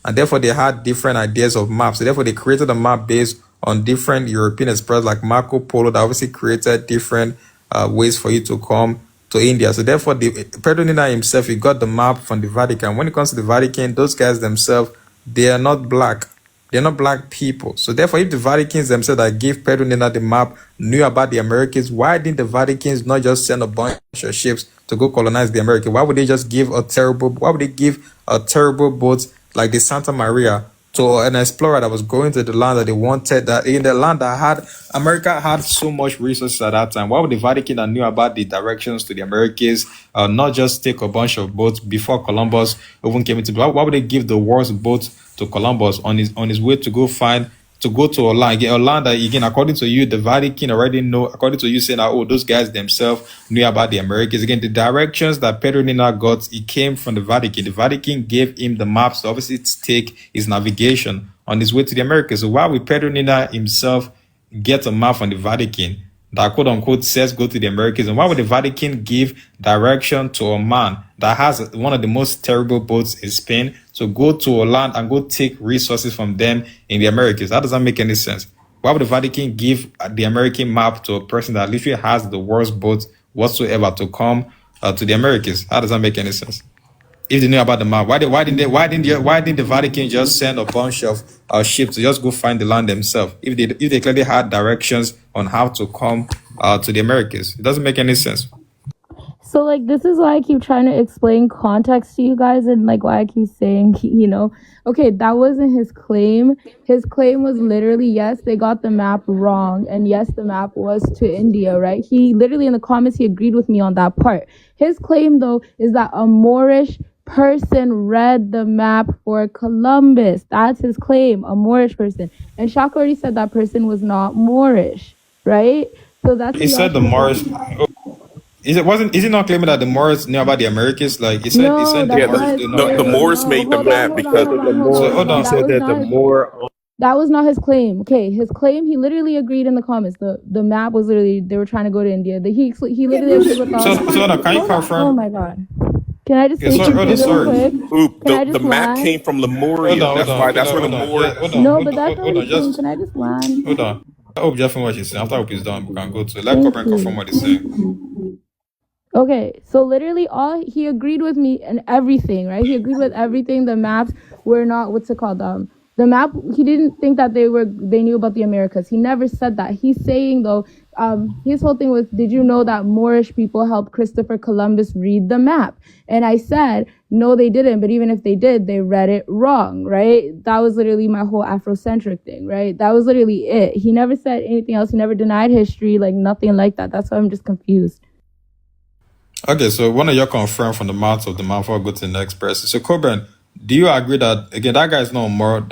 And therefore, they had different ideas of maps. So therefore, they created a map based on different European explorers like Marco Polo that obviously created different ways for you to come to India. So therefore, Pedro Nina himself, he got the map from the Vatican. When it comes to the Vatican, those guys themselves, they are not black. They're not black people. So therefore, if the Vaticans themselves that gave Pedro Nina the map knew about the Americans, why didn't the Vaticans not just send a bunch of ships to go colonize the Americas? Why would they just give a terrible boat like the Santa Maria to an explorer that was going to the land that they wanted, that in the land that had America had so much resources at that time? Why would the Vatican that knew about the directions to the Americas not just take a bunch of boats before Columbus even came into? Why would they give the worst boat to Columbus on his way to go to a land that, again, according to you, the Vatican already know, according to you saying that, oh, those guys themselves knew about the Americas. Again, the directions that Pedro Nina got, it came from the Vatican. The Vatican gave him the maps to obviously take his navigation on his way to the Americas. So why would Pedro Nina himself get a map from the Vatican that quote unquote says go to the Americas? And why would the Vatican give direction to a man that has one of the most terrible boats in Spain to go to a land and go take resources from them in the Americas? That doesn't make any sense. Why would the Vatican give the American map to a person that literally has the worst boat whatsoever to come to the Americas? That doesn't make any sense. If they knew about the map, why didn't the Vatican just send a bunch of ships to just go find the land themselves? If they clearly had directions on how to come to the Americas, it doesn't make any sense. So, like, this is why I keep trying to explain context to you guys, and, like, why I keep saying, okay, that wasn't his claim. His claim was literally, yes, they got the map wrong, and yes, the map was to India, right? He literally, in the comments, he agreed with me on that part. His claim, though, is that a Moorish person read the map for Columbus. That's his claim, a Moorish person. And Shaka already said that person was not Moorish, right? So that's he said the Moorish. Is it not claiming that the Moors knew about the Americas? Like he said, the Moors made the map because of the Moor. He said that the Moor. That was not his claim. Okay, his claim, he literally agreed in the comments. The map was literally, they were trying to go to India. He literally agreed with all. So can you confirm? Oh my god. Can I just say something real quick? The map came from Lemuria. That's where the Moor. No, but that's not his claim. Can I just land? Hold on. I hope Jeff what he's saying. After I hope he's done, we can go to let Corbin confirm what he's saying. Okay, so literally he agreed with me and everything, right? He agreed with everything. The maps were not, what's it called? The map, he didn't think that they knew about the Americas. He never said that. He's saying, though, his whole thing was, did you know that Moorish people helped Christopher Columbus read the map? And I said, no, they didn't. But even if they did, they read it wrong, right? That was literally my whole Afrocentric thing, right? That was literally it. He never said anything else. He never denied history, like nothing like that. That's why I'm just confused. Okay, so one of you confirmed from the mouth of the man before I go to the next person. So Corbin, do you agree that, again, that guy is no more,